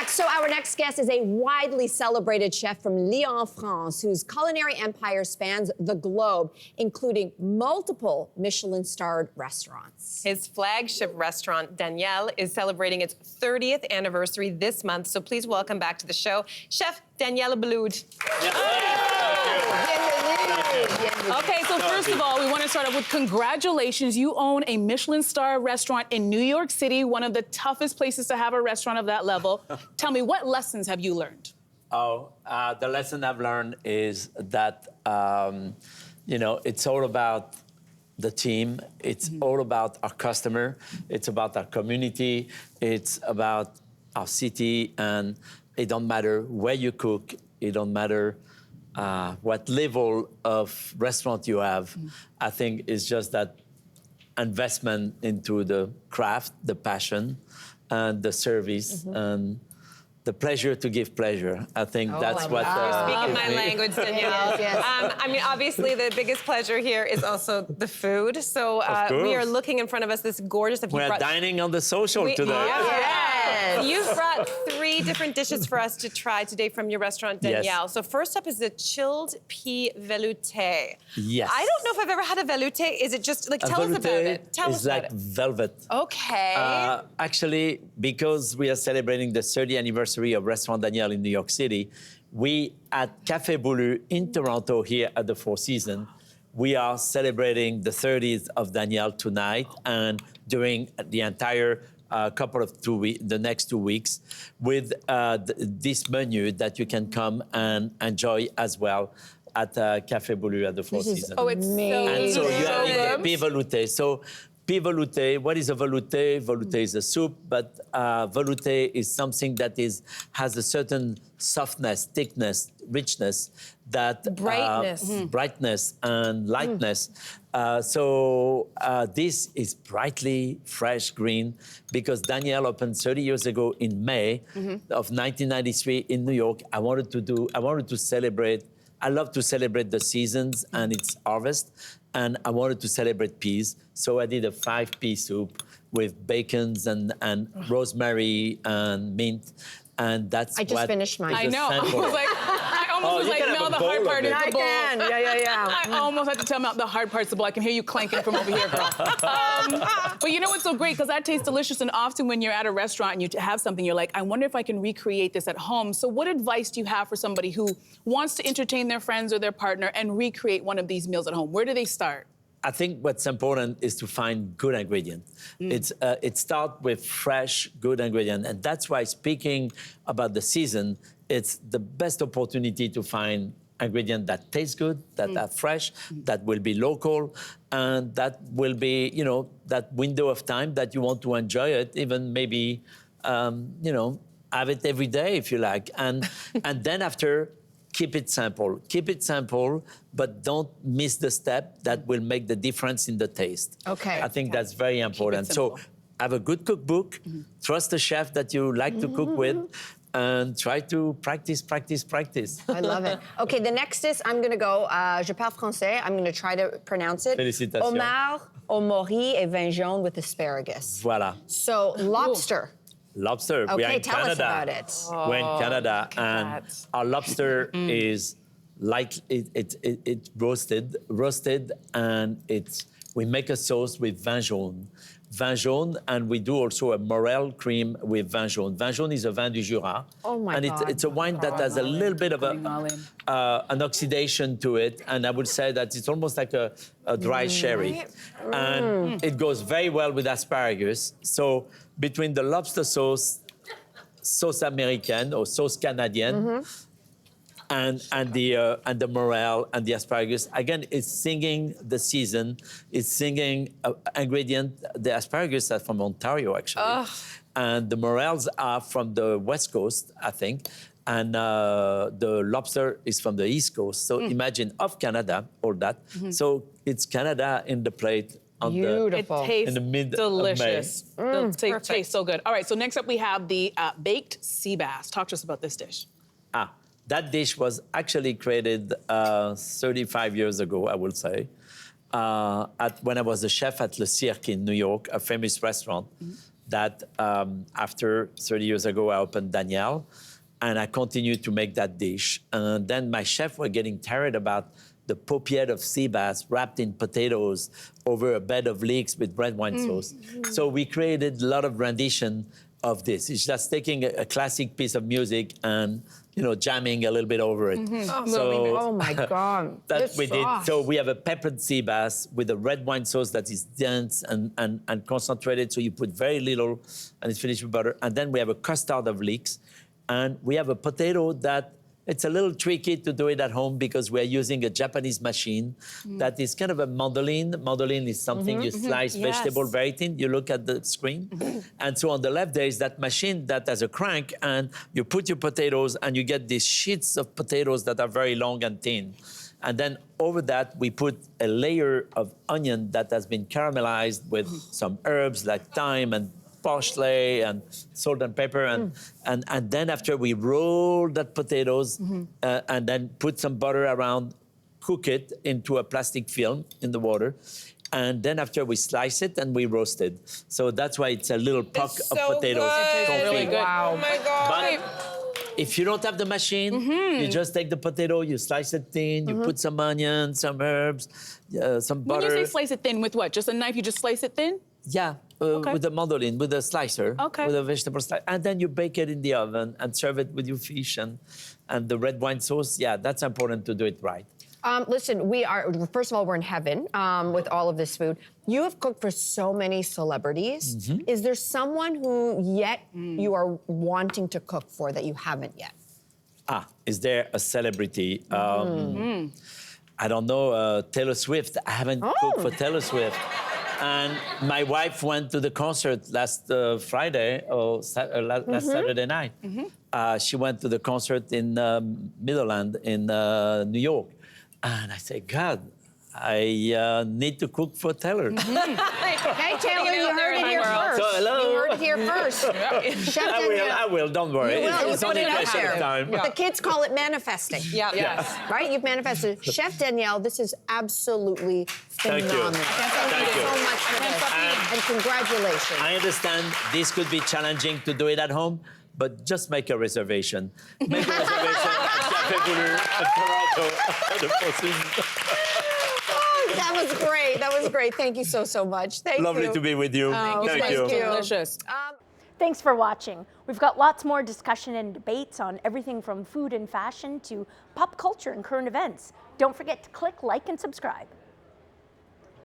back. So our next guest is a widely celebrated chef from Lyon, France, whose culinary empire spans the globe, including multiple Michelin-starred restaurants. His flagship restaurant, Daniel, is celebrating its 30th anniversary this month. So please welcome back to the show, Chef Daniel Boulud. Okay, so first of all, we want to start off with congratulations. You own a Michelin star restaurant in New York City, one of the toughest places to have a restaurant of that level. Tell me, what lessons have you learned? The lesson I've learned is that, it's all about the team. It's all about our customer. It's about our community. It's about our city. And it don't matter where you cook. It don't matter what level of restaurant you have. I think it's just that investment into the craft, the passion, and the service, and the pleasure to give pleasure. I think that's what... You're speaking my language, Danielle. Yes. Obviously, the biggest pleasure here is also the food. So we are looking in front of us this gorgeous... We're dining on the social today. Yes. You've brought 3 different dishes for us to try today from your restaurant, Danielle. Yes. So first up is the chilled pea velouté. Yes. I don't know if I've ever had a velouté. Is it just, tell us about it. Tell us about like velvet. Okay. Actually, because we are celebrating the 30th anniversary of Restaurant Daniel in New York City, we at Café Boulud in Toronto here at the Four Seasons, we are celebrating the 30th of Daniel tonight and during the entire the next 2 weeks with this menu that you can come and enjoy as well at Café Boulud at the Four Seasons. Oh, it's amazing. And so you have the pea velouté. So pea velouté, what is a velouté? Velouté is a soup, but velouté is something that has a certain softness, thickness, richness, that brightness and lightness. So this is brightly fresh green because Daniel opened 30 years ago in May of 1993 in New York. I wanted to celebrate. I love to celebrate the seasons and its harvest, and I wanted to celebrate peas. So I did a 5-pea soup with bacons and rosemary and mint. And that's I just finished mine. I know. I almost was like, no, the hard part is the bowl. I almost had to tell them the hard part's the bowl. I can hear you clanking from over here, girl. But you know what's so great? Because that tastes delicious, and often when you're at a restaurant and you have something, you're like, I wonder if I can recreate this at home. So what advice do you have for somebody who wants to entertain their friends or their partner and recreate one of these meals at home? Where do they start? I think what's important is to find good ingredients. It starts with fresh, good ingredients. And that's why, speaking about the season, it's the best opportunity to find ingredients that taste good, that are fresh, that will be local, and that will be, that window of time that you want to enjoy it, even maybe, have it every day if you like. And then after, keep it simple, but don't miss the step that will make the difference in the taste. Okay. I think that's very important. So have a good cookbook, trust the chef that you like to cook with, and try to practice. I love it. Okay, the next is, I'm going to go, je parle français. I'm going to try to pronounce it. Félicitations. Homard au mori et vin jaune with asparagus. Voilà. So, lobster. Lobster. Okay, we are in tell Canada. us about it. We're in Canada, and our lobster is like it's roasted, and we make a sauce with vin jaune, and we do also a morel cream with vin jaune. Vin jaune is a vin du Jura, and it's a wine that has a little bit of an oxidation to it, and I would say that it's almost like a dry sherry, and it goes very well with asparagus. So between the lobster sauce américaine or sauce canadienne, and the morel and the asparagus, again, it's singing the season. It's singing ingredient. The asparagus are from Ontario, actually, and the morels are from the West Coast, I think, and the lobster is from the East Coast. So imagine of Canada, all that. So it's Canada in the plate. Beautiful. It tastes in the mid delicious. Of May. It tastes so good. All right, so next up we have the baked sea bass. Talk to us about this dish. That dish was actually created 35 years ago, I would say, when I was a chef at Le Cirque in New York, a famous restaurant. that after 30 years ago, I opened Daniel, and I continued to make that dish. And then my chef were getting tired about the paupiette of sea bass wrapped in potatoes over a bed of leeks with red wine sauce. So we created a lot of rendition of this. It's just taking a classic piece of music and jamming a little bit over it. Oh my God. That This we did. sauce. So we have a peppered sea bass with a red wine sauce that is dense and concentrated. So you put very little, and it's finished with butter. And then we have a custard of leeks, and we have a potato that. It's a little tricky to do it at home because we're using a Japanese machine that is kind of a mandolin. Mandolin is something you slice vegetable very thin. You look at the screen. And so on the left, there is that machine that has a crank, and you put your potatoes, and you get these sheets of potatoes that are very long and thin. And then over that, we put a layer of onion that has been caramelized with some herbs like thyme and parsley and salt and pepper, and then after we roll that potatoes and then put some butter around, cook it into a plastic film in the water, and then after we slice it and we roast it. So that's why it's a little puck of potatoes. Good. Really good. Wow. Oh my God. But if you don't have the machine, you just take the potato, you slice it thin, you put some onion, some herbs, some butter. When you say slice it thin, with what? Just a knife, you just slice it thin? Yeah, with a mandolin, with a slicer, with a vegetable slicer. And then you bake it in the oven and serve it with your fish and the red wine sauce. Yeah, that's important to do it right. Listen, first of all, we're in heaven with all of this food. You have cooked for so many celebrities. Is there someone who yet you are wanting to cook for that you haven't yet? Is there a celebrity? I don't know, Taylor Swift. I haven't cooked for Taylor Swift. And my wife went to the concert last Friday or last Saturday night. She went to the concert in Midland in New York. And I said, God, I need to cook for Taylor. Hey, Taylor, you heard it here first. So, hello. You heard it here first. Chef Daniel, I will, don't worry. You will. It's You put only it a out question there. of time. The kids call it manifesting. Yes. Right? You've manifested. Chef Danielle, this is absolutely phenomenal. Thank you. So much for this. And congratulations. I understand this could be challenging to do it at home, but just make a reservation. Make a reservation at Café Boulud in Toronto at the Four Seasons. That was great. That was great. Thank you so much. Thank you. Lovely to be with you. Thank you. Delicious. Thanks for watching. We've got lots more discussion and debates on everything from food and fashion to pop culture and current events. Don't forget to click like and subscribe.